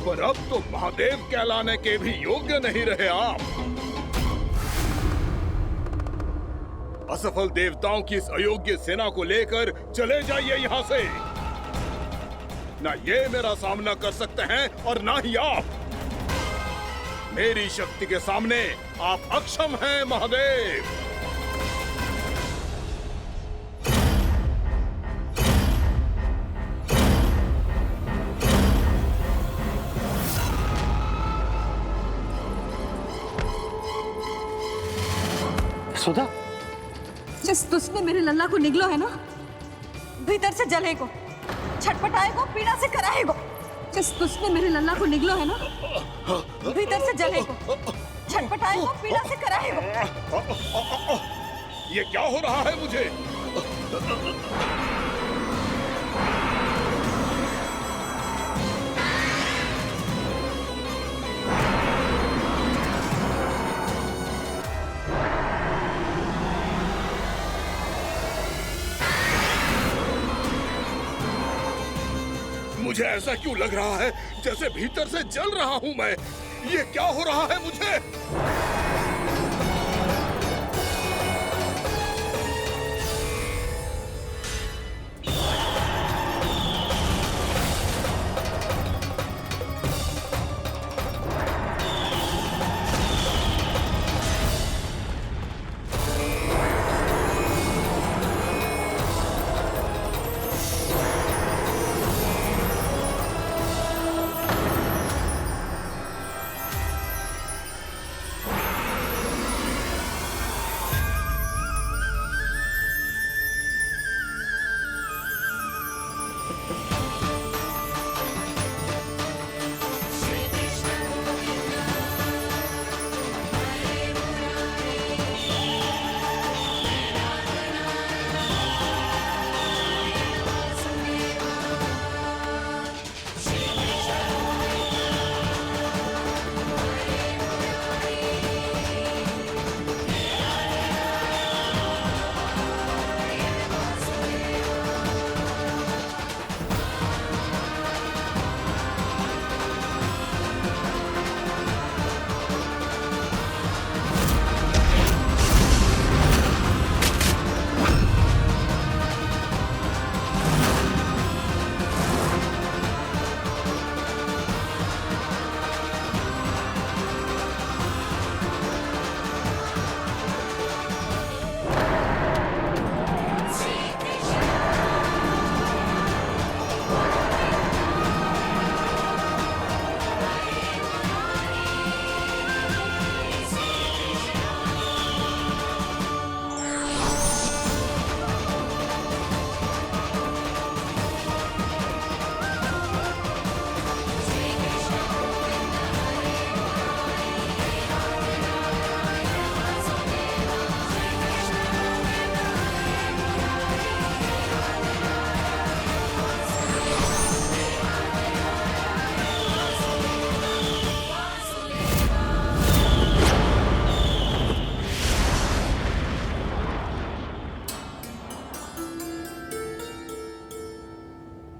पर अब तो महादेव कहलाने के भी योग्य नहीं रहे आप। असफल देवताओं की इस अयोग्य सेना को लेकर चले जाइए यहाँ से। ना ये मेरा सामना कर सकते हैं और ना ही आप। मेरी शक्ति के सामने आप अक्षम हैं महादेव। सुधा, जिस दुष्ट ने मेरे लल्ला को निगलो है ना, भीतर से जलेगो, छटपटाएगो, पीड़ा से कराएगो। जिस दुष्ट ने मेरे लल्ला को निगलो है ना, भीतर से जलेगो, छटपटाएगो, पीड़ा से कराएगो। ये क्या हो रहा है मुझे? मुझे ऐसा क्यों लग रहा है जैसे भीतर से जल रहा हूं मैं। ये क्या हो रहा है मुझे?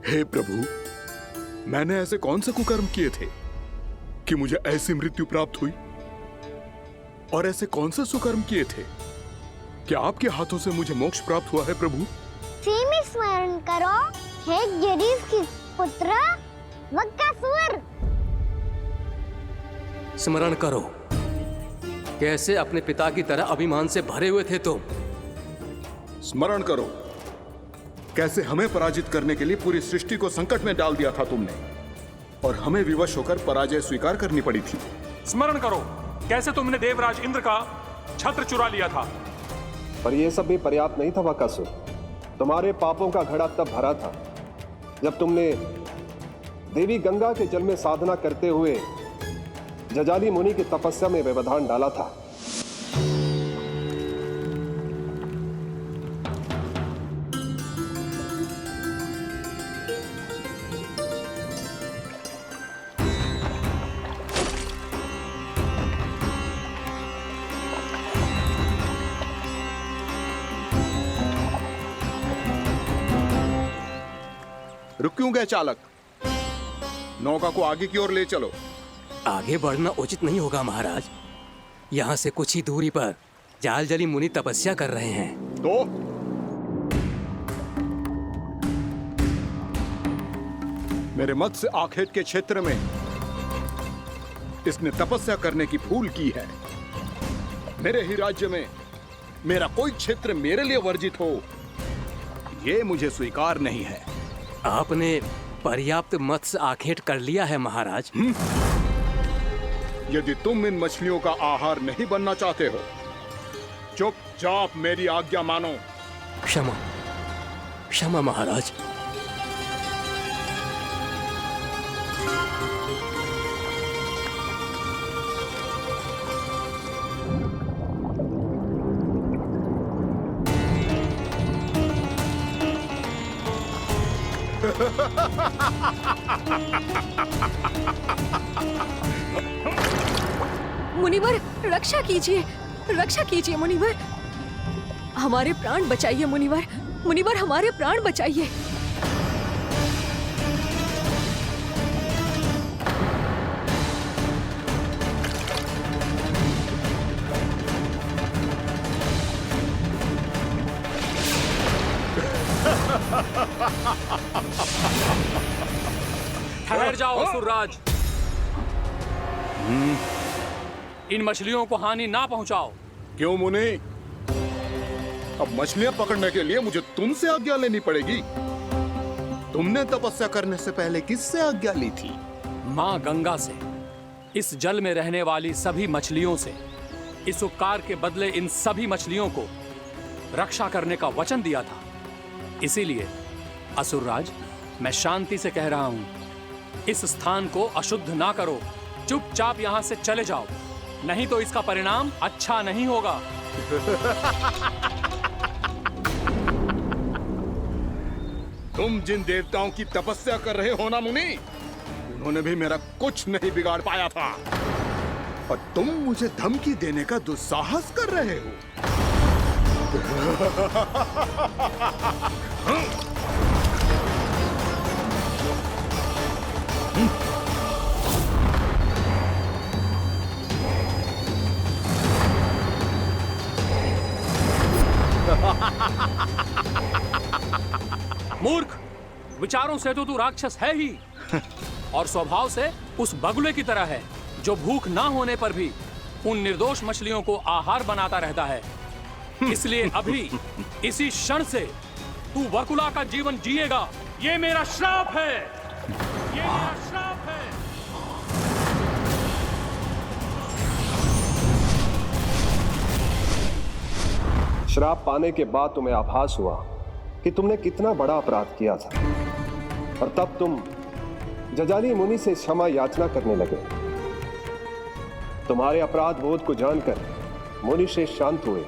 हे प्रभु, मैंने ऐसे कौन से कुकर्म किए थे कि मुझे ऐसी मृत्यु प्राप्त हुई? और ऐसे कौन से सुकर्म किए थे कि आपके हाथों से मुझे मोक्ष प्राप्त हुआ है प्रभु? स्मरण करो, हे गिरीश की पुत्र वक्कासुर। स्मरण करो, कैसे अपने पिता की तरह अभिमान से भरे हुए थे तुम। स्मरण करो, कैसे हमें पराजित करने के लिए पूरी सृष्टि को संकट में डाल दिया था तुमने और हमें विवश होकर पराजय स्वीकार करनी पड़ी थी। स्मरण करो, कैसे तुमने देवराज इंद्र का छत्र चुरा लिया था। पर यह सब भी पर्याप्त नहीं था वक्कासुर। तुम्हारे पापों का घड़ा तब भरा था जब तुमने देवी गंगा के जल में साधना करते हुए जजाली मुनि की तपस्या में व्यवधान डाला था। रुक क्यों गए चालक? नौका को आगे की ओर ले चलो। आगे बढ़ना उचित नहीं होगा महाराज। यहाँ से कुछ ही दूरी पर जालजली मुनि तपस्या कर रहे हैं। तो मेरे मत्स्य आखेट के क्षेत्र में इसने तपस्या करने की भूल की है। मेरे ही राज्य में मेरा कोई क्षेत्र मेरे लिए वर्जित हो, यह मुझे स्वीकार नहीं है। आपने पर्याप्त मत्स्य आखेट कर लिया है महाराज। यदि तुम इन मछलियों का आहार नहीं बनना चाहते हो, चुपचाप मेरी आज्ञा मानो। क्षमा, क्षमा महाराज। मुनिवर, रक्षा कीजिए, रक्षा कीजिए मुनिवर। हमारे प्राण बचाइए मुनिवर, मुनिवर हमारे प्राण बचाइए। ठहर जाओ असुरराज। इन मछलियों को हानि ना पहुंचाओ। क्यों मुनि? अब मछलियां पकड़ने के लिए मुझे तुमसे आज्ञा लेनी पड़ेगी। तुमने तपस्या करने से पहले किससे आज्ञा ली थी? मां गंगा से, इस जल में रहने वाली सभी मछलियों से। इस उपकार के बदले इन सभी मछलियों को रक्षा करने का वचन दिया था। इसीलिए असुरराज, मैं शांति से कह रहा हूं, इस स्थान को अशुद्ध ना करो। चुपचाप यहां से चले जाओ, नहीं तो इसका परिणाम अच्छा नहीं होगा। तुम जिन देवताओं की तपस्या कर रहे हो ना मुनि, उन्होंने भी मेरा कुछ नहीं बिगाड़ पाया था, और तुम मुझे धमकी देने का दुस्साहस कर रहे हो। मूर्ख, विचारों से तो तू राक्षस है ही, और स्वभाव से उस बगुले की तरह है जो भूख ना होने पर भी उन निर्दोष मछलियों को आहार बनाता रहता है। इसलिए अभी इसी क्षण से तू वकुला का जीवन जिएगा। ये मेरा श्राप है, ये मेरा श्राप है। श्राप पाने के बाद तुम्हें आभास हुआ कि तुमने कितना बड़ा अपराध किया था, और तब तुम जजाली मुनि से क्षमा याचना करने लगे। तुम्हारे अपराध बोध को जानकर मुनि से शांत हुए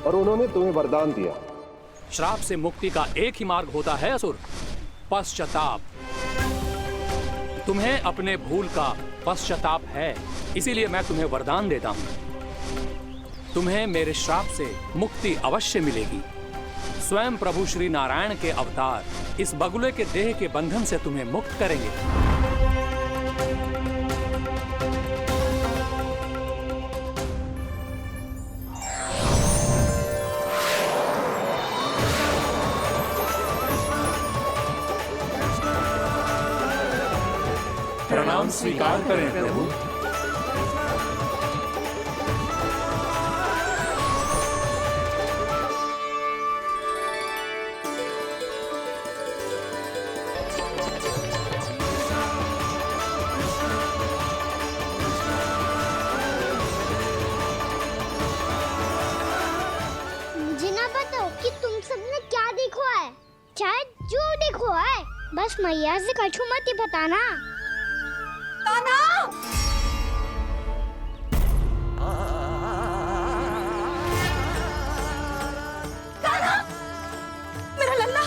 और उन्होंने तुम्हें वरदान दिया। श्राप से मुक्ति का एक ही मार्ग होता है असुर, पश्चाताप। तुम्हें अपने भूल का पश्चाताप है, इसीलिए मैं तुम्हें वरदान देता हूं। तुम्हें मेरे श्राप से मुक्ति अवश्य मिलेगी। स्वयं प्रभु श्री नारायण के अवतार इस बगुले के देह के बंधन से तुम्हें मुक्त करेंगे। प्रणाम स्वीकार करें प्रभु। बस मैया से कछु मत ही बताना। कान्हा! कान्हा! मेरा लल्ला!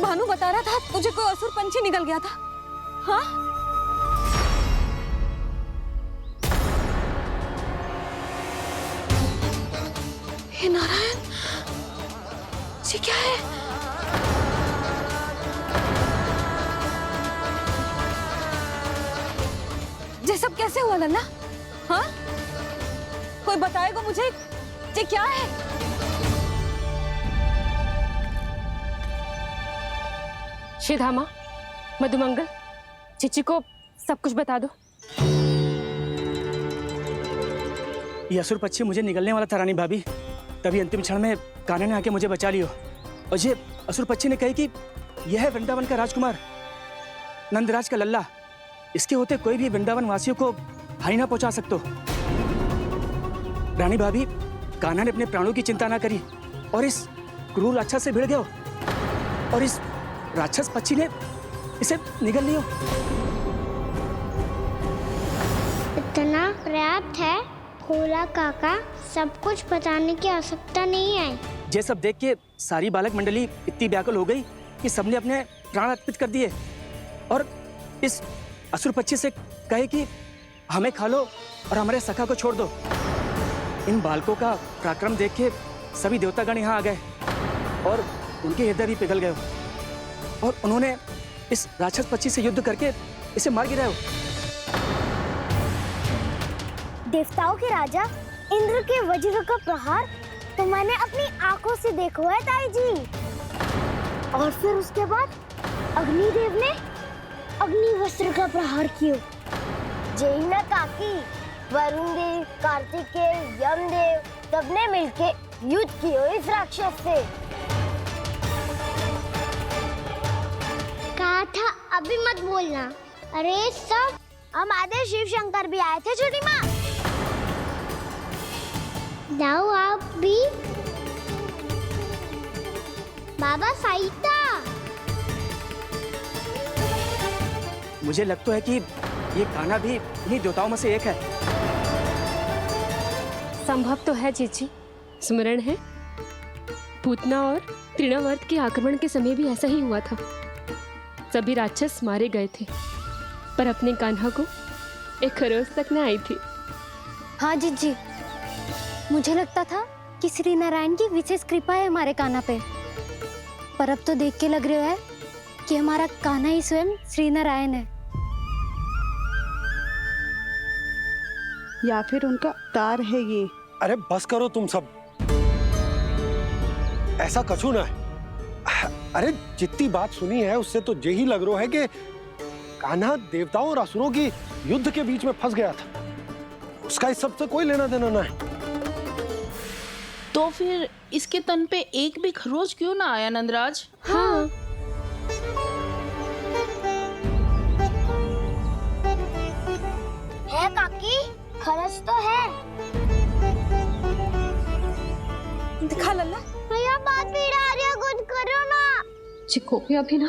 भानु बता रहा था तुझे कोई असुर पंछी निकल गया था। हाँ? हे नारायण, ये क्या है? कैसे हुआ लल्ला? हाँ, कोई बताएगा मुझे ये क्या है? श्रीधामा, मधुमंगल, चिची को सब कुछ बता दो। ये असुर पक्षी मुझे निगलने वाला था रानी भाभी, तभी अंतिम क्षण में कान्हा ने आके मुझे बचा लियो। और ये असुर पक्षी ने कही कि यह है वृंदावन का राजकुमार, नंदराज का लल्ला। इसके होते कोई भी वृंदावन वासियों को हानि ना पहुंचा सकते। रानी भाभी, कान्हा ने अपने प्राणों की चिंता ना करी और इस क्रूर राक्षस से भिड़ गयो और इस राक्षस पक्षी ने इसे निगल लियो। इतना पर्याप्त है भोला काका, सब कुछ बताने की आवश्यकता नहीं है। ये सब देख के सारी बालक मंडली इतनी व्याकुल हो गई कि सबने अपने प्राण अर्पित कर दिए और इस असुर पक्षी से कहे कि हमें खा लो और हमारे सखा को छोड़ दो। इन बालकों का पराक्रम देख के सभी देवतागण यहाँ आ गए और उनके हृदय भी पिघल गए और उन्होंने इस राक्षस पक्षी से युद्ध करके इसे मार गिराया। देवताओं के राजा इंद्र के वज्र का प्रहार तो मैंने अपनी आंखों से देखा है ताई जी। और फिर उसके बाद अग्निदेव ने अग्निवस्त्र का प्रहार किया। जय ना काकी, वरुण देव, कार्तिकेय, यमदेव सबने मिलके युद्ध किया इस राक्षस से। कहा था अभी मत बोलना। अरे सब हमारे शिव शंकर भी आए थे छोटी माँ। जाओ आप भी। बाबा साईता, मुझे लगता है कि ये कान्हा भी इन्हीं देवताओं में से एक है। संभव तो है चीची, स्मरण है पूतना और तृणावर्त के आक्रमण के समय भी ऐसा ही हुआ था। सभी राक्षस मारे गए थे पर अपने कान्हा को एक खरोच तक न आई थी। हाँ जीजी, मुझे लगता था कि श्री नारायण की विशेष कृपा है हमारे कान्हा पे, पर अब तो देख के लग रहा है कि हमारा कान्हा ही स्वयं श्री नारायण है। या फिर उनका अवतार है ये। अरे बस करो तुम सब, ऐसा कछु ना है। अरे जितनी बात सुनी है उससे तो यही लग रहा है कि कान्हा देवताओं और असुरों की युद्ध के बीच में फंस गया था। उसका इस सब से कोई लेना देना ना है। तो फिर इसके तन पे एक भी खरोच क्यों ना आया नंदराज? हाँ, है काकी, खरच तो है। दिखा लल्ला। भैया बात पीड़ा आ रही है, कुछ करो ना। चिकोपिया भी ना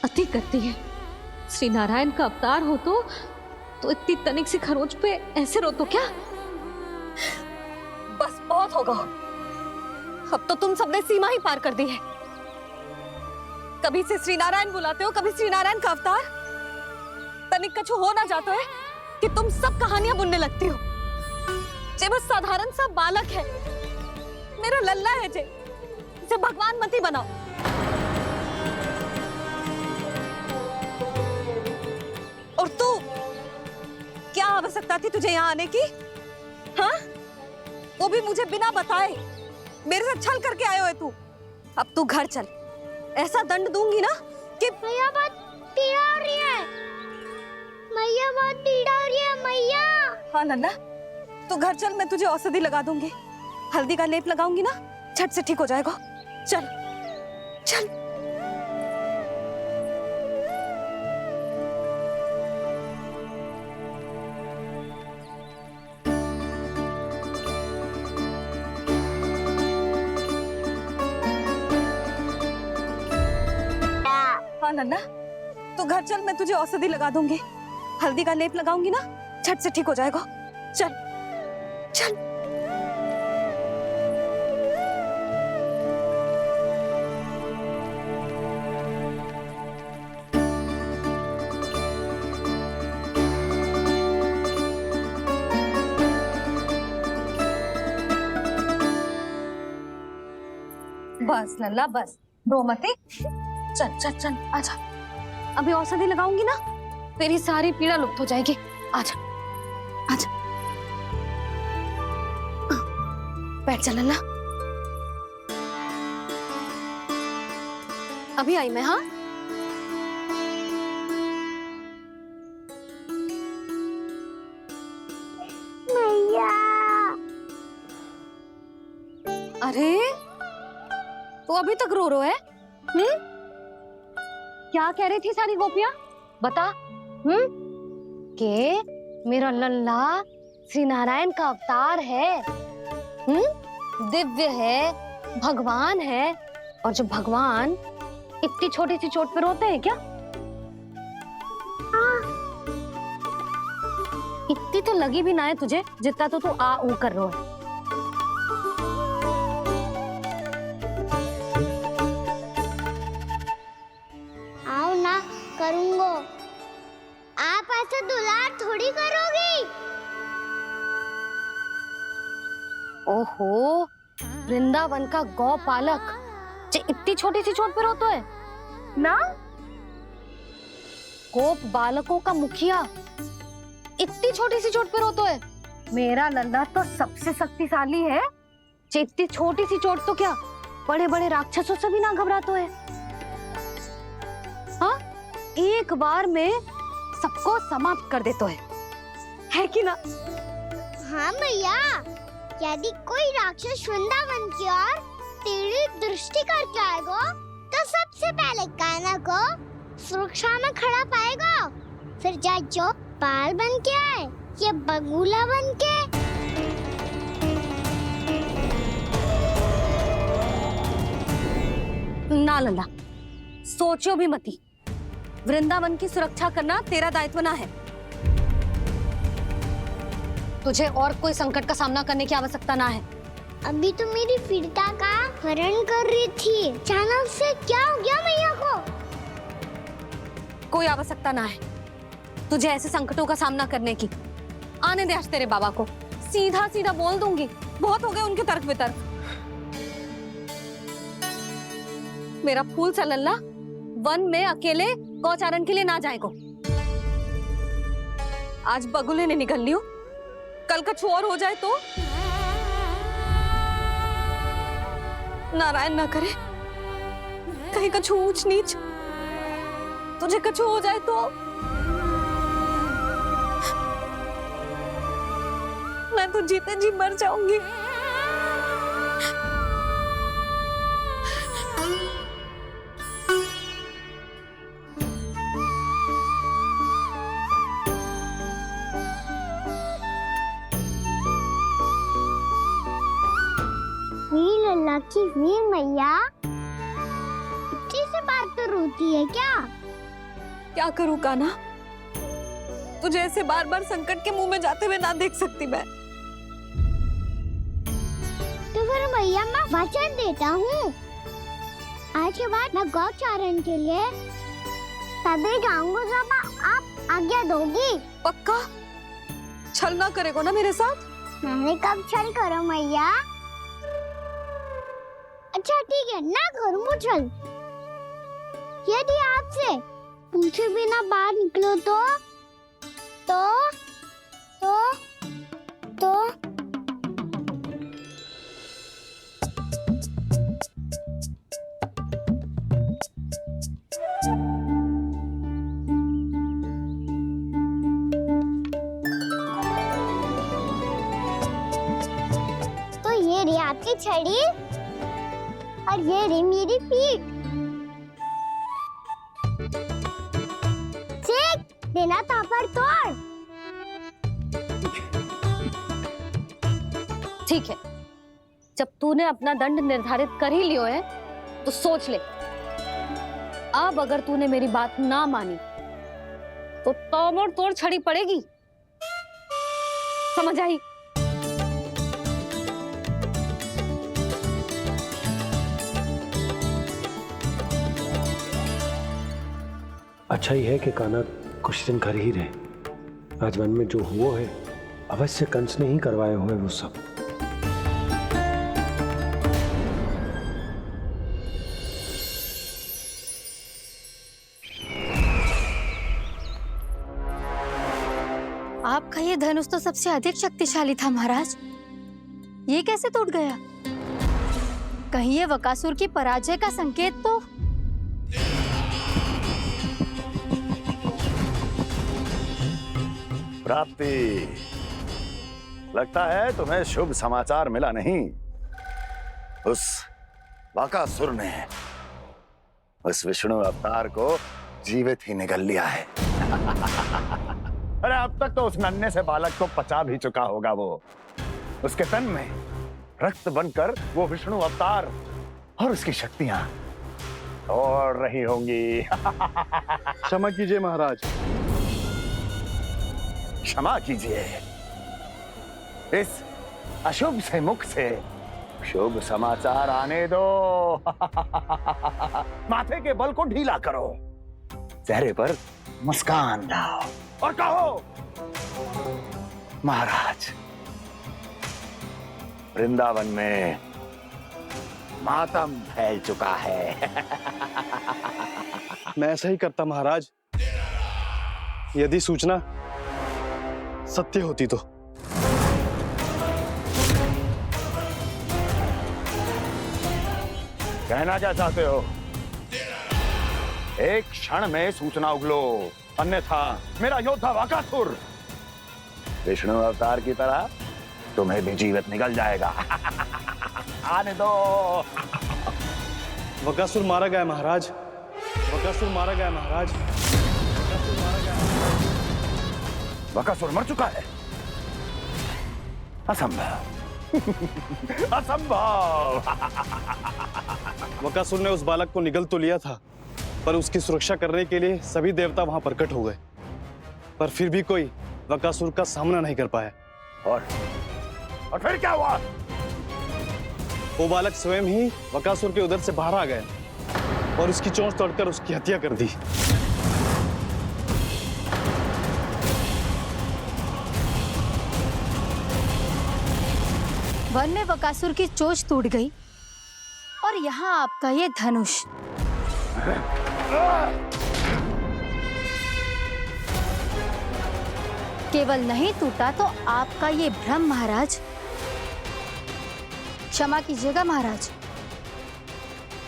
अति करती है। श्री नारायण का अवतार हो तो इतनी तनिक सी खरोच पे ऐसे रो तो क्या? बस बहुत होगा। अब तो तुम सबने सीमा ही पार कर दी है। कभी से श्री नारायण बुलाते हो, कभी श्री नारायण का अवतार। तनिक कछु हो ना जाता है कि तुम सब कहानियां बुनने लगती हो। जे बस साधारण सा बालक है, मेरा लल्ला है जे, इसे भगवान मत ही बनाओ। और तू, क्या आवश्यकता थी तुझे यहाँ आने की? हाँ, वो भी मुझे बिना बताए। मेरे से छल करके आयो है तू। अब तू घर चल, ऐसा दंड दूंगी ना कि मैया बहुत पीड़ा हो रही है। मैया बहुत पीड़ा हो रही है मैया। हाँ नन्ना, तू घर चल, मैं तुझे औषधि लगा दूंगी। हल्दी का लेप लगाऊंगी ना, झट से ठीक हो जाएगा। चल चल। हाँ नन्ना, तू घर चल, मैं तुझे औषधि लगा दूंगी। हल्दी का लेप लगाऊंगी ना, झट से ठीक हो जाएगा। चल चल। बस लल्ला बस, रो मत। चल चल चल, आजा। अभी औषधि लगाऊंगी ना, तेरी सारी पीड़ा लुप्त हो जाएगी। आजा आजा, बैठ जा लल्ला। अभी आई मैं। हाँ मैया। अरे तू अभी तक रो रो है? क्या कह रही थी सारी गोपियां? बता। के मेरा लल्ला श्री नारायण का अवतार है, दिव्य है, भगवान है। और जब भगवान इतनी छोटी सी चोट पे रोते हैं क्या? इतनी तो लगी भी ना है तुझे जितना तो तू आ ऊ कर रो है। आओ ना करूंगो। आप ऐसा दुलार थोड़ी करोगी। ओहो, वृंदावन का गौपालक जे इतनी छोटी सी चोट पे रोता है ना? गोप बालकों का मुखिया इतनी छोटी सी चोट पे रोता है? मेरा लल्ला तो सबसे शक्तिशाली है। जे इतनी छोटी सी चोट तो क्या बड़े बड़े राक्षसों से भी ना घबराता है। हाँ, एक बार में सबको समाप्त कर देता है कि ना? हाँ मैया, यदि कोई राक्षस वृंदावन की ओर तेरी दृष्टि करके आएगा तो सबसे पहले कान्हा को सुरक्षा में खड़ा पाएगा, फिर चाहे जो पाल बन के आए या बगुला बन के। ना लल्ला, सोचो भी मती। वृंदावन की सुरक्षा करना तेरा दायित्व ना है। तुझे और कोई संकट का सामना करने की आवश्यकता ना है। अभी तो मेरी पीड़िता का हरण कर रही थी, अचानक से क्या हो गया मैया को? कोई आवश्यकता ना है तुझे ऐसे संकटों का सामना करने की। आने दे आज तेरे बाबा को, सीधा सीधा बोल दूंगी। बहुत हो गए उनके तर्क वितर्क। मेरा फूल सा लल्ला वन में अकेले गौचारण के लिए ना जाएगो। आज बगुले ने निकल लियो, कल का और हो जाए तो? नारायण ना करे, कहीं कछु ऊंच नीच तुझे कछु हो जाए तो? मैं तो जीते जी मर जाऊंगी। वीर लल्ला की वीर मैया इतनी सी बात तो रोती है क्या? क्या करूं कान्हा, तुझे ऐसे बार बार संकट के मुंह में जाते हुए ना देख सकती मैं। तो फिर मैया मैं वचन देता हूँ, आज के बाद मैं गौचारण के लिए तभी जाऊंगा जब आप आज्ञा दोगी। पक्का? छल ना करेगा ना मेरे साथ? मैंने कब छल करो मैया? अच्छा ठीक है, ना करूंगा छल। यदि आपसे पूछे बिना बाहर निकलो तो ये रही आपकी छड़ी और ये रही मेरी पीठ। चेक देना था पर तोड़। ठीक है, जब तूने अपना दंड निर्धारित कर ही लियो है तो सोच ले, अब अगर तूने मेरी बात ना मानी तो तोड़ तोड़ छड़ी पड़ेगी। समझ आई? अच्छा ही है कि कान्हा कुछ दिन घर ही रहे। आज वन में जो हुआ है अवश्य कंस ने ही करवाए हुए वो सब। आपका ये धनुष तो सबसे अधिक शक्तिशाली था महाराज, ये कैसे टूट गया? कहीं ये बकासुर की पराजय का संकेत तो? प्राप्ति, लगता है तुम्हें शुभ समाचार मिला नहीं। उस बकासुर ने उस विष्णु अवतार को जीवित ही निगल लिया है। अरे अब तक तो उस नन्हे से बालक को पचा भी चुका होगा वो। उसके तन में रक्त बनकर वो विष्णु अवतार और उसकी शक्तियां और रही होंगी। क्षमा कीजिए महाराज। क्षमा कीजिए। इस अशुभ से मुख से शुभ समाचार आने दो। माथे के बल को ढीला करो, चेहरे पर मुस्कान लाओ और कहो, महाराज, वृंदावन में मातम फैल चुका है। मैं ऐसा ही करता महाराज, यदि सूचना सत्य होती तो। कहना क्या चाहते हो? एक क्षण में सूचना उगलो, अन्यथा मेरा योद्धा बकासुर विष्णु अवतार की तरह तुम्हें भी जीवित निकल जाएगा। आने दो। बकासुर मारा गया महाराज, बकासुर मारा गया महाराज, बकासुर मारा गया। बकासुर मर चुका है? असंभव। असंभव। बकासुर ने उस बालक को निगल तो लिया था, पर उसकी सुरक्षा करने के लिए सभी देवता वहां प्रकट हो गए, पर फिर भी कोई बकासुर का सामना नहीं कर पाया। और फिर क्या हुआ? वो बालक स्वयं ही बकासुर के उदर से बाहर आ गया और उसकी चोंच तोड़कर उसकी हत्या कर दी। वन में बकासुर की चोंच टूट गई और यहाँ आपका ये धनुष। केवल नहीं टूटा तो आपका ये भ्रम महाराज। क्षमा कीजिएगा महाराज,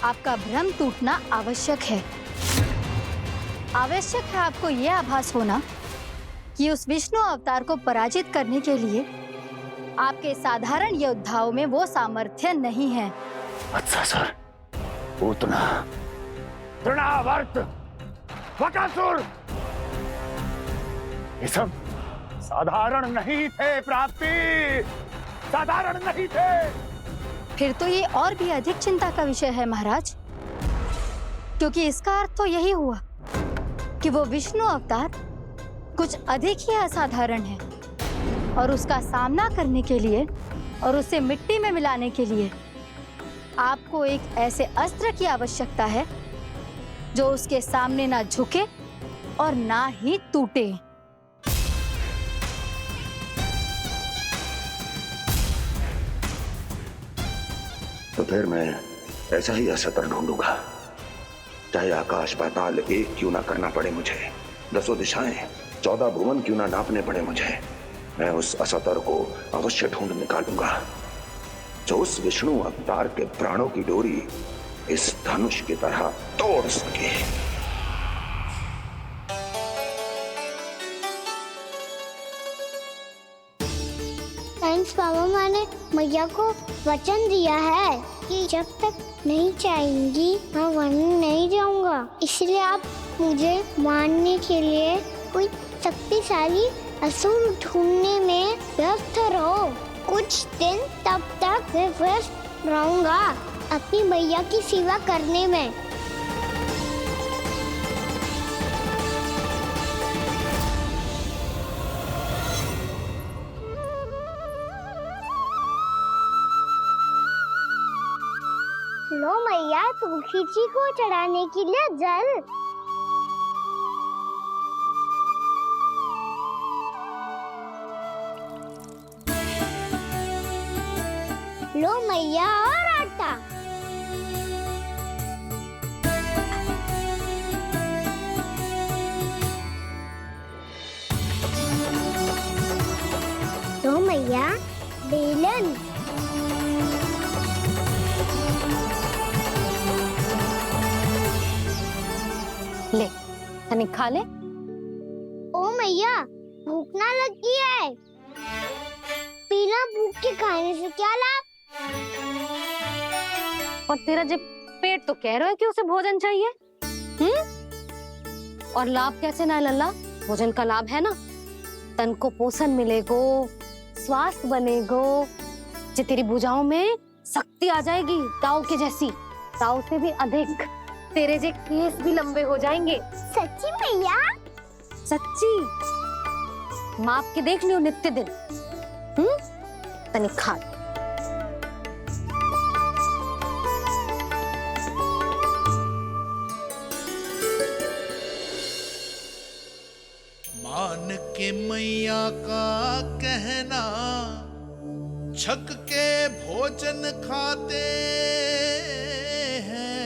आपका भ्रम टूटना आवश्यक है। आवश्यक है आपको यह आभास होना कि उस विष्णु अवतार को पराजित करने के लिए आपके साधारण योद्धाओं में वो सामर्थ्य नहीं है। अच्छा सर, उतना तृणावर्त, बकासुर, ये सब साधारण नहीं थे प्राप्ति, साधारण नहीं थे। फिर तो ये और भी अधिक चिंता का विषय है महाराज, क्योंकि इसका अर्थ तो यही हुआ कि वो विष्णु अवतार कुछ अधिक ही असाधारण है और उसका सामना करने के लिए और उसे मिट्टी में मिलाने के लिए आपको एक ऐसे अस्त्र की आवश्यकता है जो उसके सामने ना झुके और ना ही टूटे। तो फिर मैं ऐसा ही असत्र ढूंढूंगा, चाहे आकाश पाताल एक क्यों ना करना पड़े मुझे, 10 दिशाएं 14 भुवन क्यों ना नापने पड़े मुझे। मैं उस असतर को अवश्य ढूंढ निकालूंगा जो उस विष्णु अवतार के प्राणों की डोरी इस धनुष की तरह तोड़ सके। थैंक्स पापा, मैंने मैया को वचन दिया है कि जब तक नहीं चाहेंगी मैं वन नहीं जाऊंगा, इसलिए आप मुझे मारने के लिए कोई शक्तिशाली असुर ढूंढने में व्यस्त रहो। कुछ दिन तब तक मैं व्यस्त रहूंगा अपनी मैया की सेवा करने में। लो मैया, तुलसी जी को चढ़ाने के लिए जल। लो मैया, और आटा। मैया, बेलन। ले तनिक खा ले। ओ मैया, भूख ना लगी है। बिना भूख के खाने से क्या लाभ? और तेरा जब पेट तो कह रहा है कि उसे भोजन चाहिए। और लाभ कैसे ना है लल्ला? भोजन का लाभ है ना, तन को पोषण मिलेगो, स्वास्थ्य बनेगो, जे तेरी भुजाओं में शक्ति आ जाएगी ताऊ के जैसी, ताऊ से भी अधिक। तेरे जे केस भी लंबे हो जाएंगे। सच्ची मैया? सच्ची। माप के देख लियो नित्य दिन। तनिक खा। मान के मैया का कहना, छक के भोजन खाते हैं,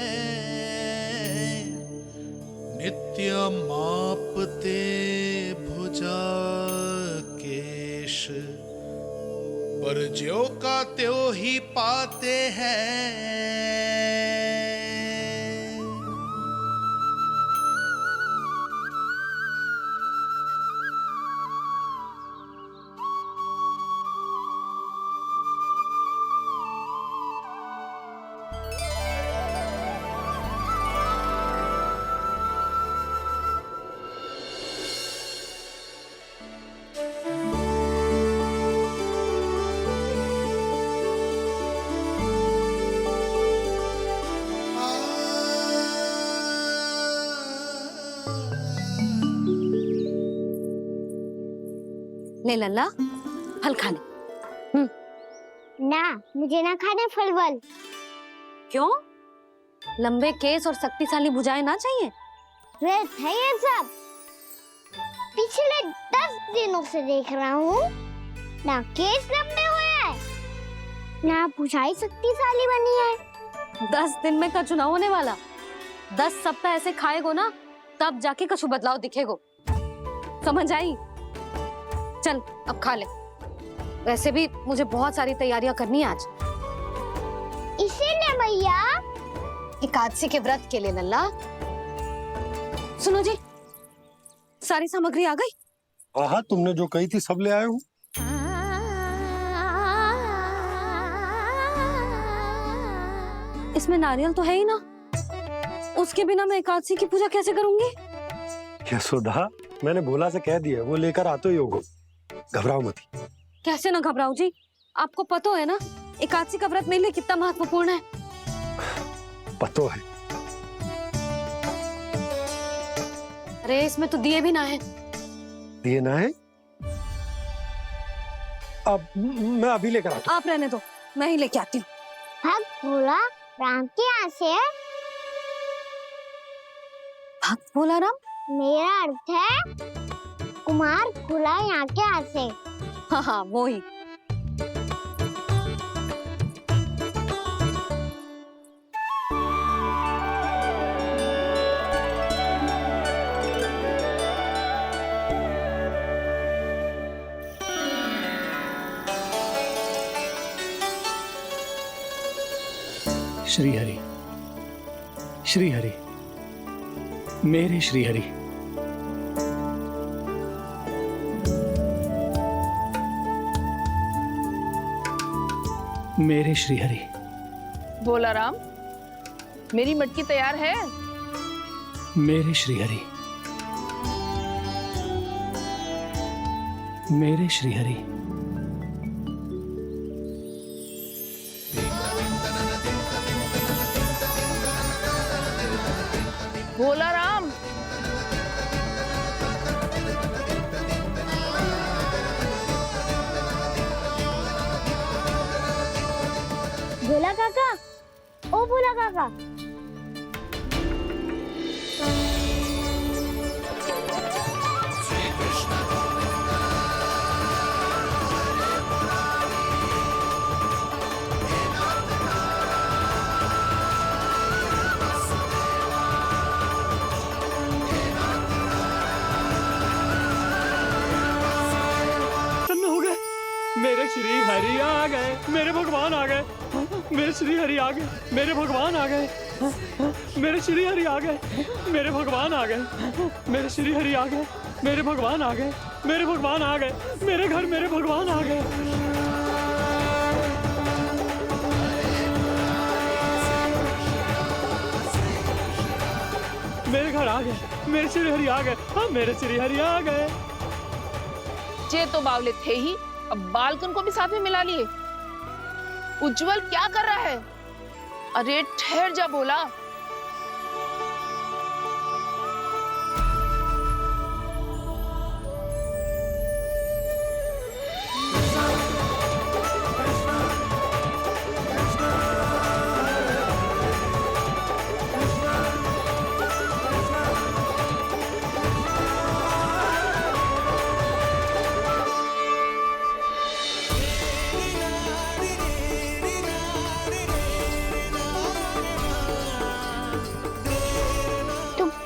नित्य मापते भुजा केश, पर ज्यों का त्यों ही पाते हैं। ले लल्ला, फल खा ले। ना, मुझे ना खाने फल वल। क्यों? लंबे केस और शक्तिशाली भुजाएं ना चाहिए? व्यर्थ है ये सब। पिछले 10 दिनों से देख रहा हूँ, ना केस लंबे हुए हैं, ना भुजाएं शक्तिशाली बनी है। 10 दिन में का चुनाव होने वाला। 10 सप्ताह ऐसे खाएगो ना, तब जाके कछु बदलाव दिखेगो। समझ आई? चल अब खा ले। वैसे भी मुझे बहुत सारी तैयारियां करनी है आज। इसीलिए भैया, एकादशी के व्रत के लिए लल्ला। सुनो जी, सारी सामग्री आ गई? हाँ, तुमने जो कही थी सब ले आए हूँ। इसमें नारियल तो है ही ना, उसके बिना मैं एकादशी की पूजा कैसे करूंगी? यशोदा, मैंने भोला से कह दिया, वो लेकर आते ही होगा। घबराओ मत। कैसे ना घबराओ जी, आपको पता है ना एकादशी का व्रत मेरे लिए कितना महत्वपूर्ण है। पतो है। अरे इसमें तो दिए भी ना है। दिए ना है? अब मैं अभी लेकर आता हूँ। आप रहने दो, मैं ही लेके आती हूँ। भक्त भोला राम के यहाँ से है। भक्त भोला राम? मेरा अर्थ है कुमार भोला यहाँ के यहाँ से। हाँ हाँ, वो ही। श्री हरि, श्री हरि, मेरे श्री हरि। मेरे श्री हरि। भोला राम, मेरी मटकी तैयार है? मेरे श्री हरि। मेरे श्री हरि। भोला राम, भोला काका, ओ भोला काका। श्री हरि आ गए, मेरे भगवान आ गए, मेरे श्री हरि आ गए, मेरे भगवान आ गए, मेरे श्री हरि आ गए, मेरे भगवान आ गए, मेरे श्री हरि आ गए, मेरे भगवान आ गए, मेरे भगवान आ गए, मेरे घर मेरे भगवान आ गए। मेरे घर आ गए, मेरे श्री हरि आ गए, हाँ मेरे श्री हरि आ गए। जे तो बावले थे ही, अब बालकन को भी साथ में मिला लिए। उज्जवल क्या कर रहा है? अरे ठहर जा बोला।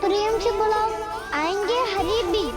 प्रेम से बुलाओ, आएंगे हरी भी।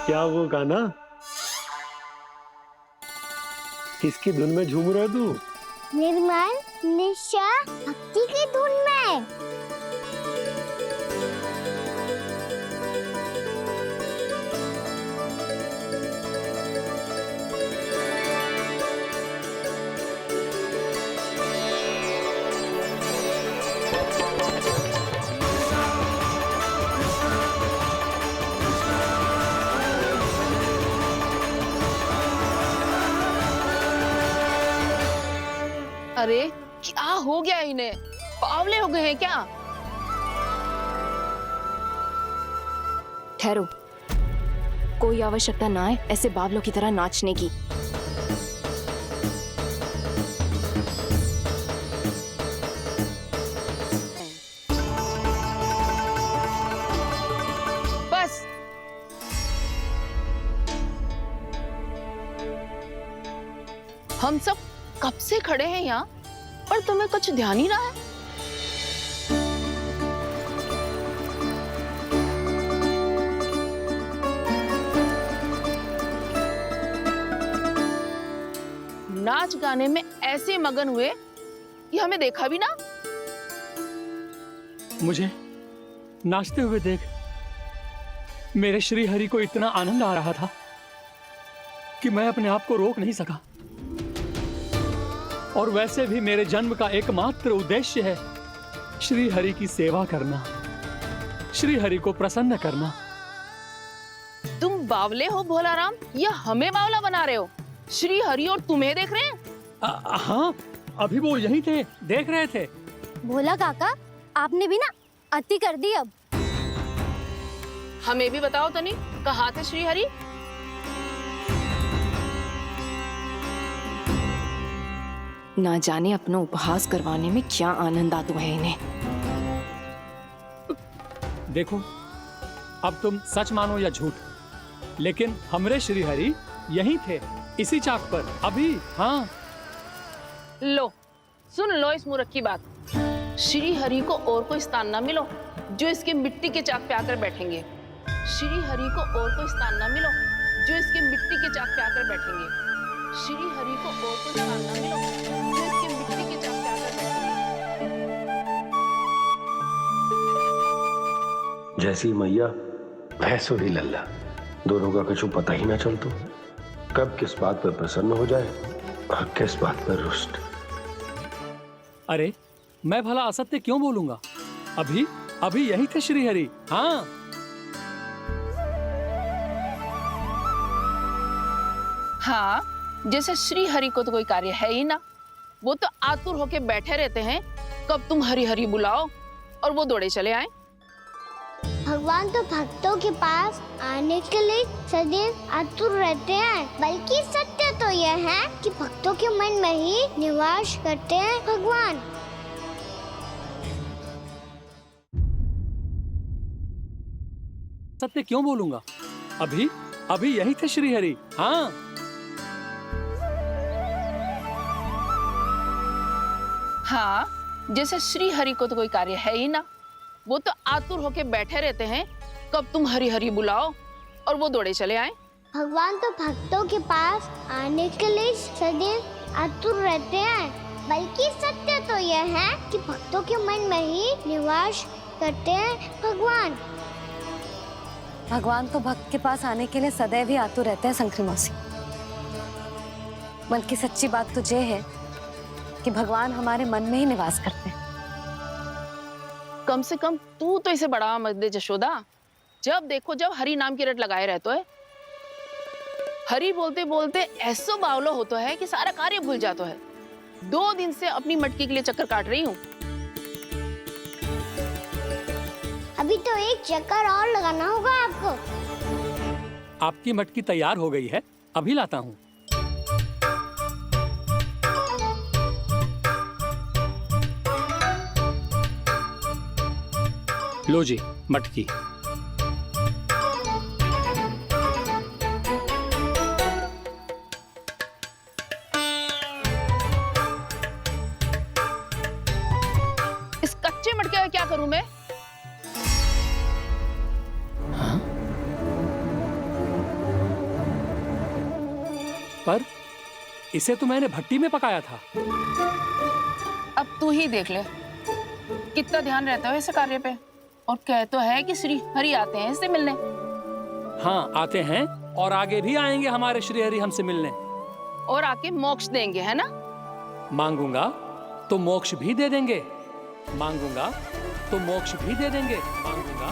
क्या वो गाना? किसकी धुन में झूम रहा तू? निर्मल निशा भक्ति की धुन में। अरे क्या हो गया इन्हें? बावले हो गए हैं क्या? ठहरो, कोई आवश्यकता ना है ऐसे बावलों की तरह नाचने की। बस हम सब कब से खड़े हैं यहाँ, पर तुम्हें कुछ ध्यान ही रहा है। नाच गाने में ऐसे मगन हुए कि हमें देखा भी ना। मुझे नाचते हुए देख मेरे श्री हरि को इतना आनंद आ रहा था कि मैं अपने आप को रोक नहीं सका। और वैसे भी मेरे जन्म का एकमात्र उद्देश्य है श्री हरि की सेवा करना, श्री हरि को प्रसन्न करना। तुम बावले हो भोलाराम, या हमें बावला बना रहे हो? श्री हरि और तुम्हें देख रहे हैं? हाँ, अभी वो यहीं थे, देख रहे थे। भोला काका, आपने भी ना अति कर दी। अब हमें भी बताओ तनी, कहाँ थे श्री हरि? ना जाने अपना उपहास करवाने में क्या आनंद आता है इन्हें। देखो, अब तुम सच मानो या झूठ, लेकिन हमरे श्री हरि यहीं थे, इसी चाक पर अभी। हाँ, लो सुन लो इस मूर्ख की बात। श्री हरि को और कोई स्थान ना मिलो जो इसके मिट्टी के चाक पे आकर बैठेंगे। श्री हरि को और कोई स्थान ना मिलो जो इसके मिट्टी के चाक पे आकर बैठेंगे। श्री हरि को और कोई स्थान ना मिलो जो इसके मिट्टी के चाक पे आकर बैठेंगे। जैसी मैया भैंसुरी लल्ला, दोनों का कुछ पता ही ना चलतो, कब किस बात पर प्रसन्न हो जाए और किस बात पर रुष्ट। अरे मैं भला असत्य क्यों बोलूंगा? अभी अभी यही थे श्री हरि। हाँ, हाँ, जैसे श्री हरि को तो कोई कार्य है ही ना, वो तो आतुर होके बैठे रहते हैं कब तुम हरि हरि बुलाओ और वो दौड़े चले आए। भगवान तो भक्तों के पास आने के लिए सदैव आतुर रहते हैं, बल्कि सत्य तो यह है कि भक्तों के मन में ही निवास करते हैं भगवान। सत्य क्यों बोलूंगा? अभी अभी यही थे श्री हरि। हाँ, हाँ, जैसे श्री हरि को तो कोई कार्य है ही ना, वो तो आतुर होके बैठे रहते हैं कब तुम हरि हरि बुलाओ और वो दौड़े चले आए। भगवान तो भक्तों के पास आने के लिए सदैव आतुर रहते हैं, बल्कि सत्य तो यह है कि भक्तों के मन में ही निवास करते हैं भगवान। भगवान तो भक्त के पास आने के लिए सदैव ही आतुर रहते हैं शंकरी मौसी। बल्कि सच्ची बात तो ये है कि भगवान हमारे मन में ही निवास करते हैं। कम से कम तू तो इसे बढ़ावा मत दे जशोदा। जब देखो जब हरि नाम की रट लगाए रहते है। हरि बोलते बोलते ऐसो बावलो होता है कि सारा कार्य भूल जाता है। 2 दिन से अपनी मटकी के लिए चक्कर काट रही हूँ। अभी तो एक चक्कर और लगाना होगा आपको। आपकी मटकी तैयार हो गई है, अभी लाता हूँ। लो जी मटकी। इस कच्चे मटके का क्या करूं मैं? हाँ? पर इसे तो मैंने भट्टी में पकाया था। अब तू ही देख ले कितना ध्यान रहता है इस कार्य पे। और कह तो है कि श्री हरि आते हैं इससे मिलने। हाँ आते हैं और आगे भी आएंगे हमारे श्री हरि हमसे मिलने। और आके मोक्ष देंगे, है ना? मांगूंगा तो मोक्ष भी दे देंगे, मांगूंगा तो मोक्ष भी दे देंगे, मांगूंगा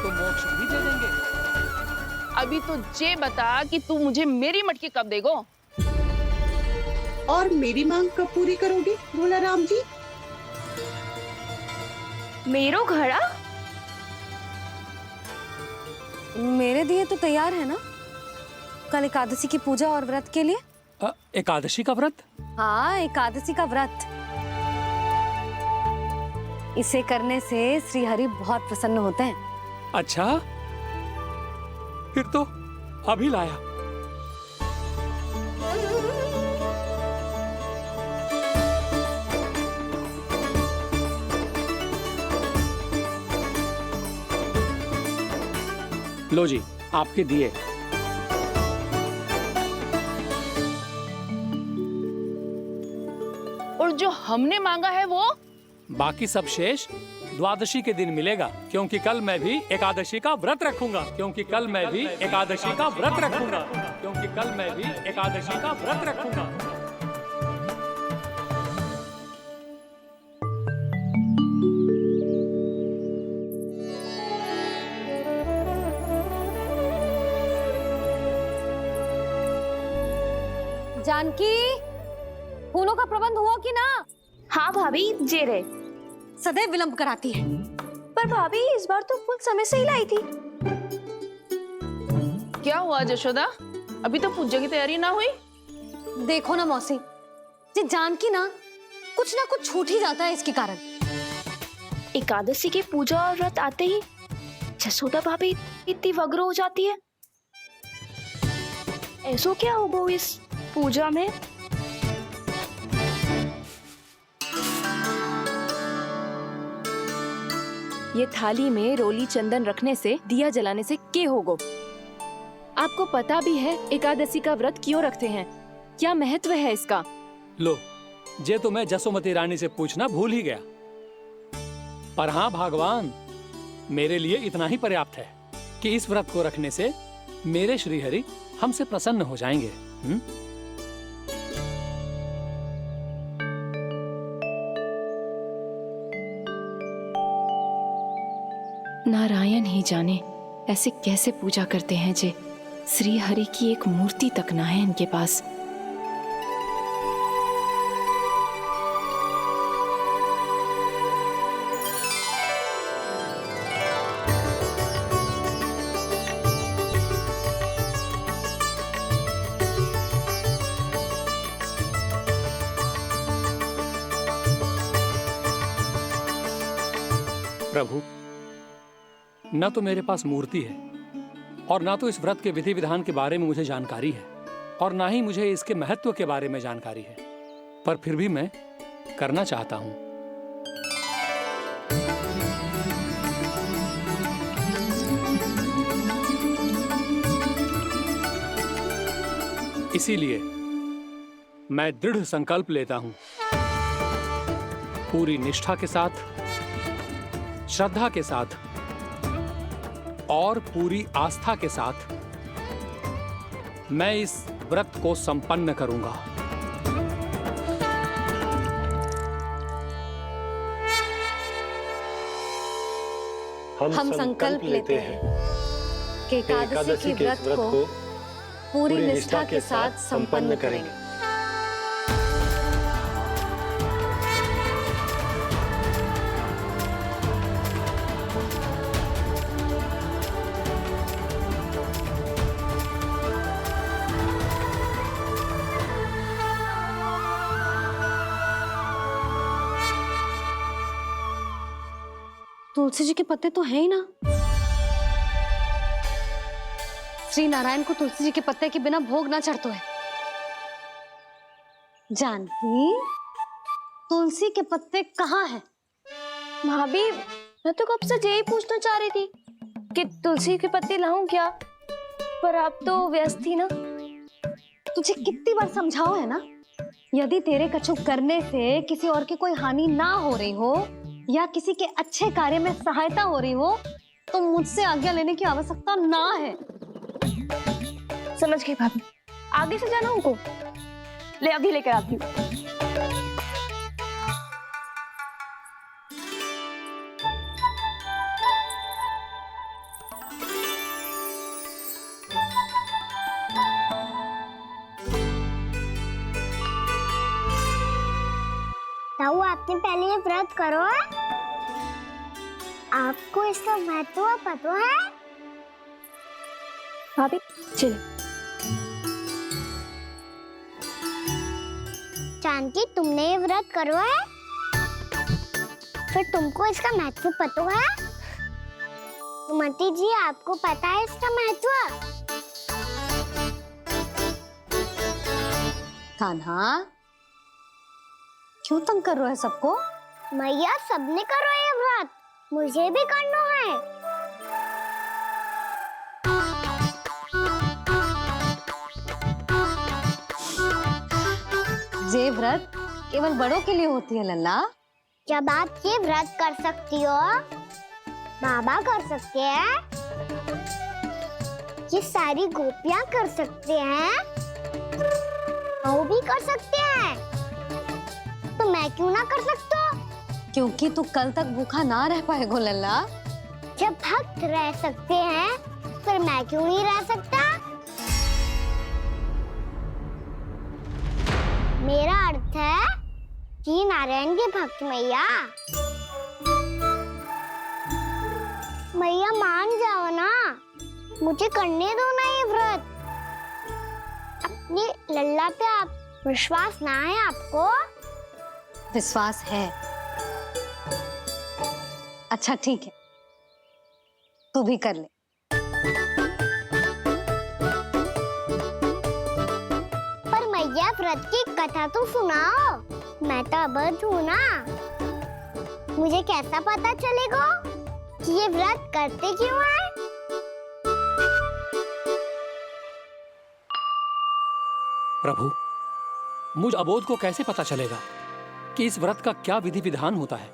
तो मोक्ष भी दे देंगे। अभी तो ये बता कि तू मुझे मेरी मटकी कब देगो? और मेरी मांग कब पूरी करोगे भोला राम जी? मेरो घड़ा मेरे दिए तो तैयार है ना? कल एकादशी की पूजा और व्रत के लिए। एकादशी का व्रत? हाँ, एकादशी का व्रत। इसे करने से श्री हरि बहुत प्रसन्न होते हैं। अच्छा, फिर तो अभी लाया। लो जी आपके दिए। और जो हमने मांगा है वो? बाकी सब शेष द्वादशी के दिन मिलेगा, क्योंकि कल मैं भी एकादशी का व्रत रखूंगा, क्योंकि कल मैं भी एकादशी का व्रत रखूंगा, क्योंकि कल मैं भी एकादशी का व्रत रखूंगा। जानकी, फूलों का प्रबंध हुआ कि ना? हाँ भाभी, जे रहे। सदैव विलंब कराती है। पर भाभी इस बार तो फूल समय से ही लाई थी। क्या हुआ जशोदा? अभी तो पूजा की तैयारी ना हुई? देखो ना मौसी, ये जानकी ना कुछ छूट ही जाता है इसके कारण। एकादशी की पूजा और व्रत आते ही जसोदा भाभी इतनी वग्र हो जाती है। ऐसो क्या होगा इस पूजा में? ये थाली में रोली चंदन रखने से, दिया जलाने से के होगो? आपको पता भी है एकादशी का व्रत क्यों रखते हैं? क्या महत्व है इसका? लो, जे तो मैं जसोमती रानी से पूछना भूल ही गया। पर हाँ भगवान, मेरे लिए इतना ही पर्याप्त है कि इस व्रत को रखने से मेरे श्री हरि हमसे प्रसन्न हो जाएंगे। नारायण ही जाने ऐसे कैसे पूजा करते हैं जे श्री हरि की एक मूर्ति तक ना है इनके पास। प्रभु, न तो मेरे पास मूर्ति है और ना तो इस व्रत के विधि विधान के बारे में मुझे जानकारी है और ना ही मुझे इसके महत्व के बारे में जानकारी है, पर फिर भी मैं करना चाहता हूं। इसीलिए मैं दृढ़ संकल्प लेता हूं, पूरी निष्ठा के साथ, श्रद्धा के साथ और पूरी आस्था के साथ मैं इस व्रत को संपन्न करूंगा। हम संकल्प लेते हैं कि एकादशी के व्रत को पूरी निष्ठा के साथ संपन्न करेंगे। तुलसी जी के पत्ते तो हैं ही ना। श्री नारायण को तुलसी जी के पत्ते के बिना भोग ना चढ़तो है। जानकी, तुलसी के पत्ते कहाँ हैं? भाभी, मैं तो कब से यही पूछना चाह रही थी कि तुलसी के पत्ते लाऊं क्या, पर आप तो व्यस्त थी ना। तुझे कितनी बार समझाओ है ना, यदि तेरे कछु करने से किसी और की कोई हानि ना हो रही हो या किसी के अच्छे कार्य में सहायता हो रही हो तो मुझसे आज्ञा लेने की आवश्यकता ना है। समझ गई भाभी, आगे से जाना उनको। ले अभी लेकर आती हूँ। ताऊ, आपने पहले ये व्रत करो है? आपको इसका महत्व पता है? भाभी चलो। जानकी, तुमने ये व्रत करो है? फिर तुमको इसका महत्व पता है? सुमति जी, आपको पता है इसका महत्व? कान्हा, क्यों तंग कर रहे हो सबको? मैया, सबने करो ये व्रत, मुझे भी करना है। ये व्रत केवल बड़ों के लिए होती है लल्ला। जब आप ये व्रत कर सकती हो, बाबा कर सकते हैं, ये सारी गोपियां कर सकते हैं, वो भी कर सकते हैं, तो मैं क्यों ना कर सकता? क्योंकि तू कल तक भूखा ना रह पाएगा लल्ला। जब भक्त रह सकते हैं, फिर मैं क्यों नहीं रह सकता? मेरा अर्थ है कि नारायण के भक्त मैया। मैया, मान जाओ ना, मुझे करने दो ना ये व्रत। अपनी लल्ला पे आप विश्वास ना है आपको? विश्वास है। अच्छा ठीक है, तू भी कर ले। पर मैया, व्रत की कथा तो सुनाओ, मैं तो अबध हूँ ना। मुझे कैसा पता चलेगा कि ये व्रत करते क्यों हैं? प्रभु, मुझ अबोध को कैसे पता चलेगा कि इस व्रत का क्या विधि विधान होता है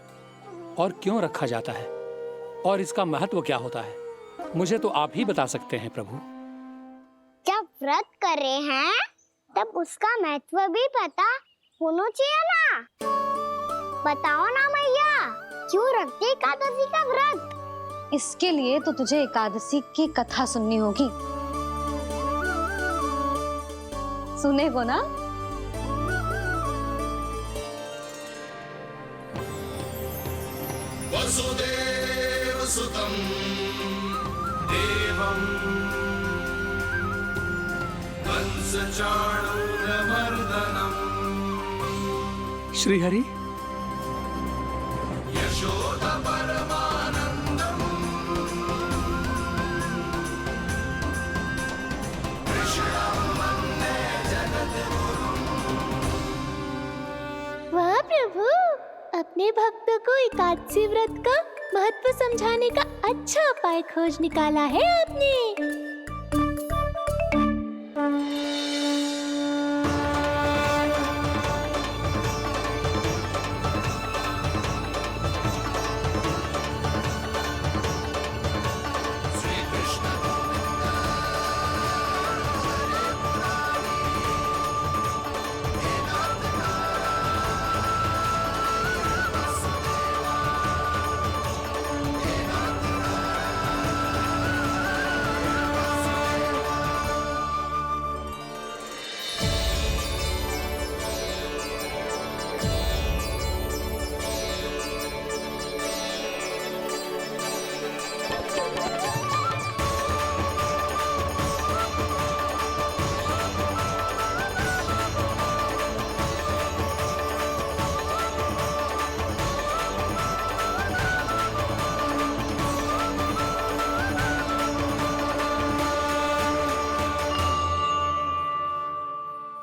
और क्यों रखा जाता है और इसका महत्व क्या होता है? मुझे तो आप ही बता सकते हैं प्रभु। जब व्रत कर रहे हैं तब उसका महत्व भी पता होना चाहिए ना। बताओ ना मैया, क्यों रखते एकादशी का व्रत? इसके लिए तो तुझे एकादशी की कथा सुननी होगी। सुनेगो ना? वसुदेव सुतं देवं कंसचाणूरमर्दनम् श्रीहरि, यशोदा परमानंदं भक्तों को एकादशी व्रत का महत्व समझाने का अच्छा उपाय खोज निकाला है आपने।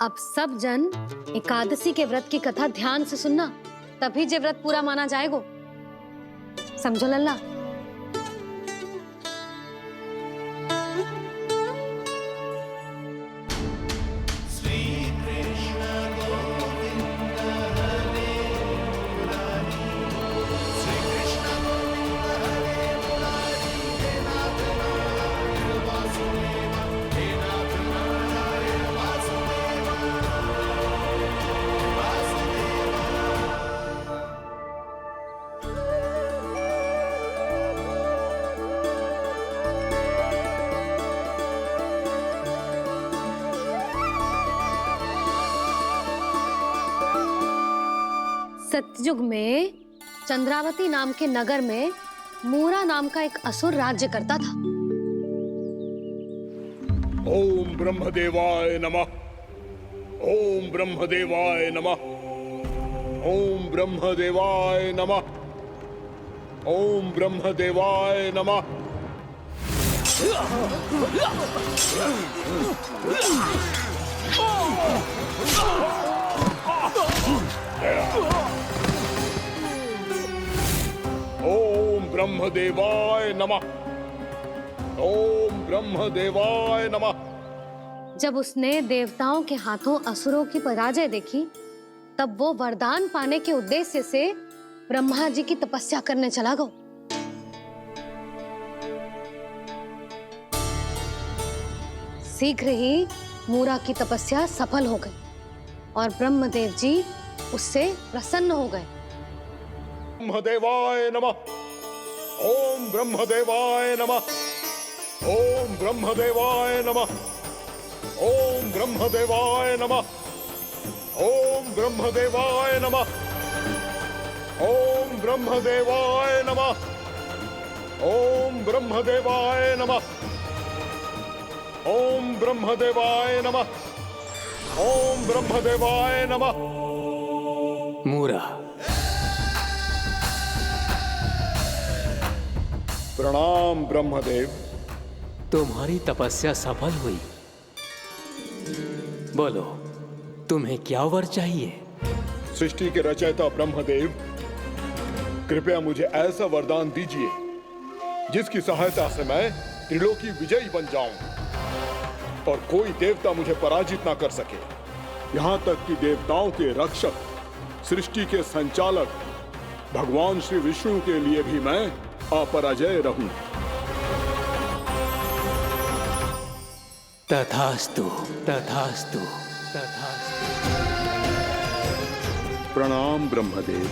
अब सब जन एकादशी के व्रत की कथा ध्यान से सुनना, तभी जे व्रत पूरा माना जाएगा। समझो लल्ला। सतयुग में चंद्रावती नाम के नगर में मूरा नाम का एक असुर राज्य करता था। ओम ब्रह्मदेवाय नमः। ओम ब्रह्मदेवाय नमः। ओम ब्रह्मदेवाय नमः। ओम ब्रह्मदेवाय नमः। ओम ब्रह्मदेवाय नमः। ओम ब्रह्मदेवाय नमः। जब उसने देवताओं के हाथों असुरों की पराजय देखी, तब वो वरदान पाने के उद्देश्य से ब्रह्मा जी की तपस्या करने चला गया। शीघ्र ही मूरा की तपस्या सफल हो गई और ब्रह्मदेव जी उससे प्रसन्न हो गए। ब्रह्मदेवाय नमः। ओम ब्रह्मदेवाय नमः। ओम ब्रह्मदेवाय नमः। ओम ब्रह्मदेवाय नमः। ओम ब्रह्मदेवाय नमः। ओम ब्रह्मदेवाय नमः। ओम ब्रह्मदेवाय नमः। ओम ब्रह्मदेवाय नमः। ओम ब्रह्मदेवाय नमः। मूरा, प्रणाम ब्रह्मदेव। तुम्हारी तपस्या सफल हुई। बोलो, तुम्हें क्या वर चाहिए? सृष्टि के रचयिता ब्रह्मदेव, कृपया मुझे ऐसा वरदान दीजिए जिसकी सहायता से मैं त्रिलोकी विजयी बन जाऊं और कोई देवता मुझे पराजित ना कर सके। यहाँ तक कि देवताओं के रक्षक, सृष्टि के संचालक भगवान श्री विष्णु के लिए भी मैं अपराजय रहूं। तथास्तु, तथास्तु, तथास्तु। प्रणाम ब्रह्मदेव।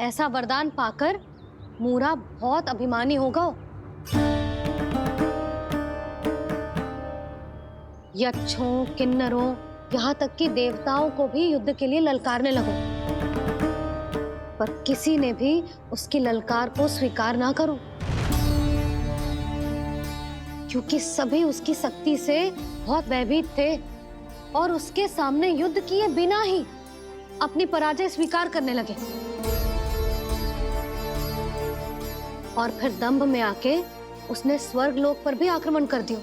ऐसा वरदान पाकर मूरा बहुत अभिमानी होगा। यक्षों, किन्नरों, यहाँ तक कि देवताओं को भी युद्ध के लिए ललकारने लगो, पर किसी ने भी उसकी ललकार को स्वीकार ना करो, क्योंकि सभी उसकी शक्ति से बहुत भयभीत थे और उसके सामने युद्ध किए बिना ही अपनी पराजय स्वीकार करने लगे और फिर दंभ में आके उसने स्वर्ग लोक पर भी आक्रमण कर दिया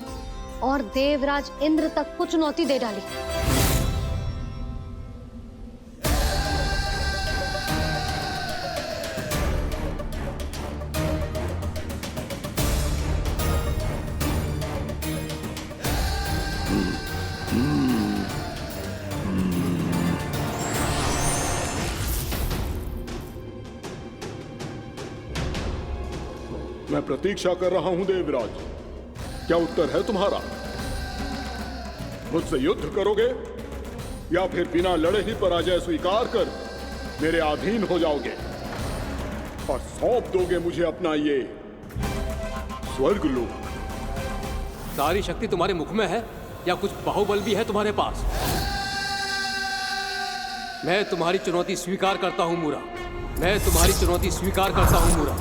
और देवराज इंद्र तक को चुनौती दे डाली। मैं प्रतीक्षा कर रहा हूं देवराज, क्या उत्तर है तुम्हारा? मुझसे युद्ध करोगे या फिर बिना लड़े ही पराजय स्वीकार कर मेरे अधीन हो जाओगे और सौंप दोगे मुझे अपना ये स्वर्ग लोक? सारी शक्ति तुम्हारे मुख में है या कुछ बाहुबल भी है तुम्हारे पास? मैं तुम्हारी चुनौती स्वीकार करता हूं मूरा, मैं तुम्हारी चुनौती स्वीकार करता हूं मूरा।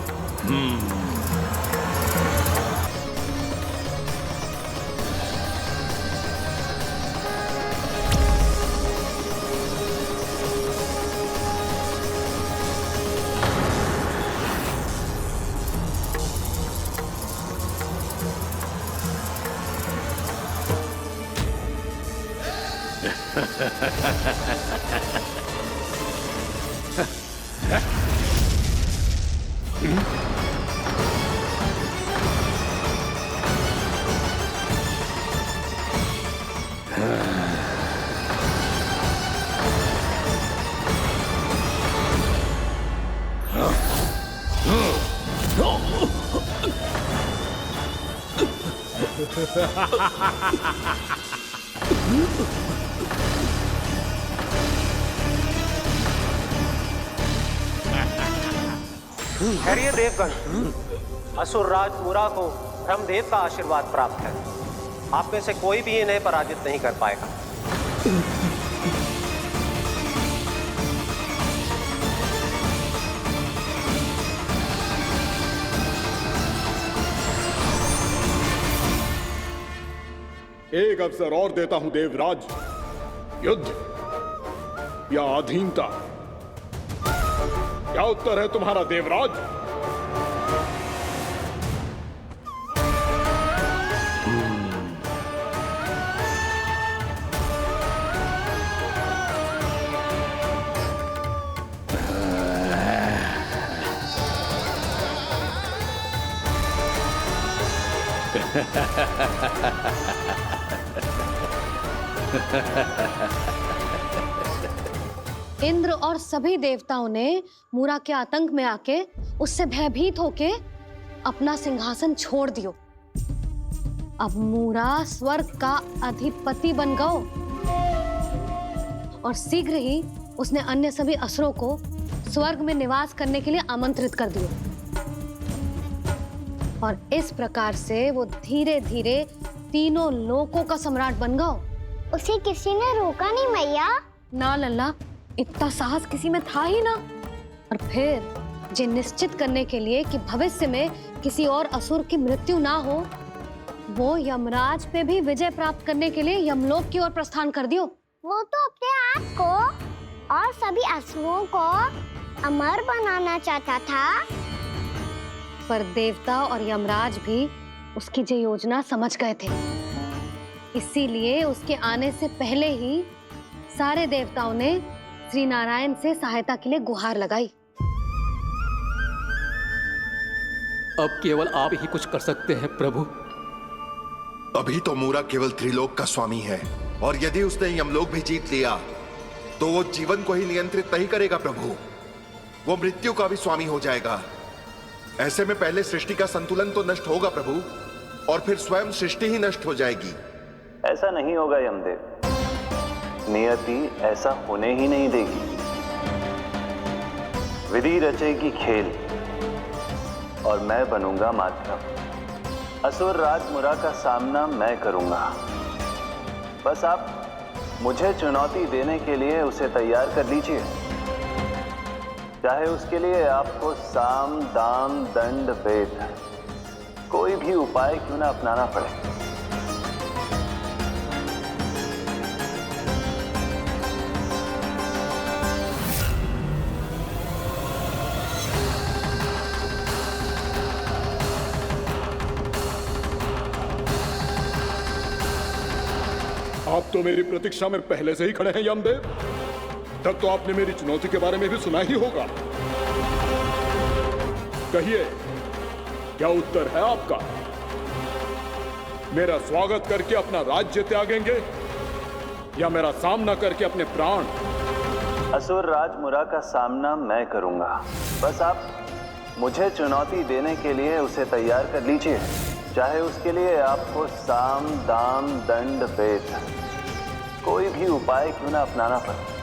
खैरिए देवगण, असुर राज मुरा को ब्रह्मदेव का आशीर्वाद प्राप्त है। आप में से कोई भी इन्हें पराजित नहीं कर पाएगा। एक अवसर और देता हूं देवराज, युद्ध या अधीनता, क्या उत्तर है तुम्हारा देवराज? इंद्र और सभी देवताओं ने मूरा के आतंक में आके उससे भयभीत होके अपना सिंहासन छोड़ दियो। अब मूरा स्वर्ग का अधिपति बन गयो और शीघ्र ही उसने अन्य सभी असुरों को स्वर्ग में निवास करने के लिए आमंत्रित कर दियो। और इस प्रकार से वो धीरे धीरे तीनों लोकों का सम्राट बन गयो। उसे किसी ने रोका नहीं मैया? ना लल्ला, इतना साहस किसी में था ही ना। और फिर ये निश्चित करने के लिए कि भविष्य में किसी और असुर की मृत्यु ना हो, वो यमराज पे भी विजय प्राप्त करने के लिए यमलोक की ओर प्रस्थान कर दियो। वो तो अपने आप को और सभी असुरों को अमर बनाना चाहता था। पर देवता और यमराज भी उसकी ये योजना समझ गए थे। इसीलिए उसके आने से पहले ही सारे देवताओं ने श्री नारायण से सहायता के लिए गुहार लगाई। अब केवल आप ही कुछ कर सकते हैं प्रभु। अभी तो मूरा केवल त्रिलोक का स्वामी है, और यदि उसने यमलोक भी जीत लिया तो वो जीवन को ही नियंत्रित नहीं करेगा प्रभु, वो मृत्यु का भी स्वामी हो जाएगा। ऐसे में पहले सृष्टि का संतुलन तो नष्ट होगा प्रभु, और फिर स्वयं सृष्टि ही नष्ट हो जाएगी। ऐसा नहीं होगा यमदेव, नियति ऐसा होने ही नहीं देगी। विधि रचेगी खेल और मैं बनूंगा माध्यम। असुर राज मुरा का सामना मैं करूंगा। बस आप मुझे चुनौती देने के लिए उसे तैयार कर लीजिए, चाहे उसके लिए आपको साम दाम दंड भेद कोई भी उपाय क्यों ना अपनाना पड़े। आप तो मेरी प्रतीक्षा में पहले से ही खड़े हैं यमदेव। तब तो आपने मेरी चुनौती के बारे में भी सुना ही होगा। कहिए, क्या उत्तर है आपका? मेरा स्वागत करके अपना राज्य त्यागेंगे या मेरा सामना करके अपने प्राण? असुर राज मुरा का सामना मैं करूंगा। बस आप मुझे चुनौती देने के लिए उसे तैयार कर लीजिए, चाहे उसके लिए आपको साम दाम दंड भेद कोई भी उपाय क्यों ना अपनाना पड़े।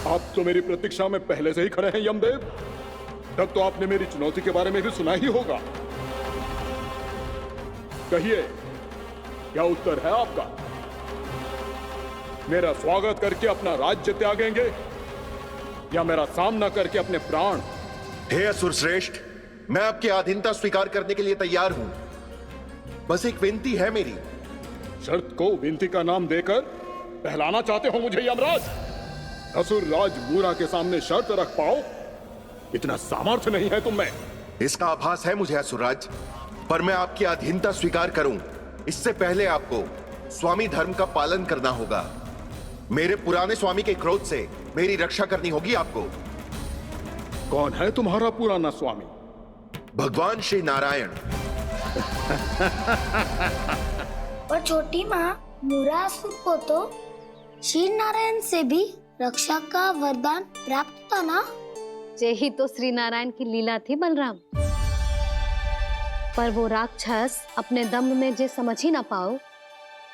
आप तो मेरी प्रतीक्षा में पहले से ही खड़े हैं यमदेव। तब तो आपने मेरी चुनौती के बारे में भी सुना ही होगा। कहिए, क्या उत्तर है आपका? मेरा स्वागत करके अपना राज्य त्यागेंगे या मेरा सामना करके अपने प्राण? हे असुर श्रेष्ठ, मैं आपकी अधीनता स्वीकार करने के लिए तैयार हूं। बस एक विनती है मेरी। शर्त को विनती का नाम देकर पहलाना चाहते हो मुझे यमराज? असुर राज मूरा के सामने शर्त रख पाओ, इतना सामर्थ्य नहीं है तुम में। इसका आभास है मुझे असुरराज, पर मैं आपकी अधीनता स्वीकार करूं इससे पहले आपको स्वामी धर्म का पालन करना होगा। मेरे पुराने स्वामी के क्रोध से मेरी रक्षा करनी होगी आपको। कौन है तुम्हारा पुराना स्वामी? भगवान श्री नारायण। और छोटी माँ, मुरासुर को तो श्री नारायण से भी रक्षा का वरदान प्राप्त था ना? यही तो श्री नारायण की लीला थी बलराम। पर वो राक्षस अपने दम में जे समझ ही ना पाओ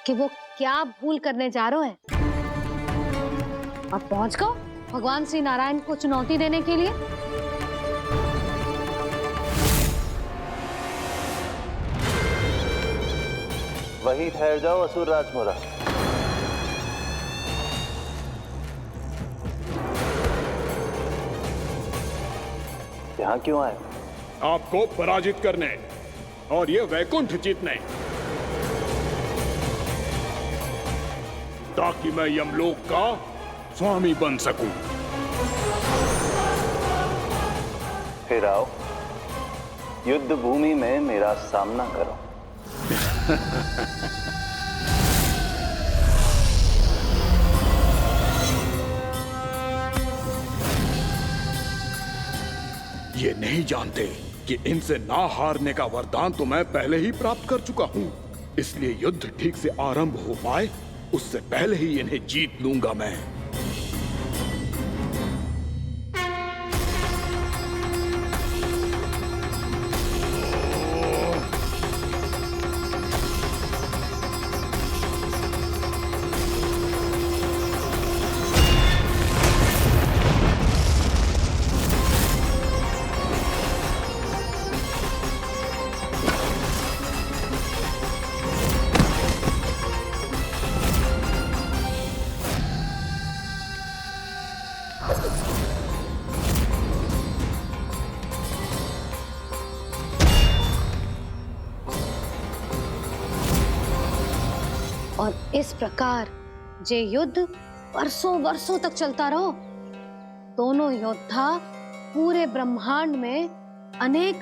कि वो क्या भूल करने जा रहा है, और पहुंच गो भगवान श्री नारायण को चुनौती देने के लिए। वहीं ठहर जाओ असुर राज मुरा। यहाँ क्यों आए? आपको पराजित करने और ये वैकुंठ जीतने, ताकि मैं यमलोक का स्वामी बन सकूं। फिर आओ, युद्ध भूमि में मेरा सामना करो। ये नहीं जानते कि इनसे ना हारने का वरदान तो मैं पहले ही प्राप्त कर चुका हूं। इसलिए युद्ध ठीक से आरंभ हो पाए उससे पहले ही इन्हें जीत लूंगा मैं। और इस प्रकार ये युद्ध वर्षों वर्षों तक चलता रहो। दोनों योद्धा पूरे ब्रह्मांड में अनेक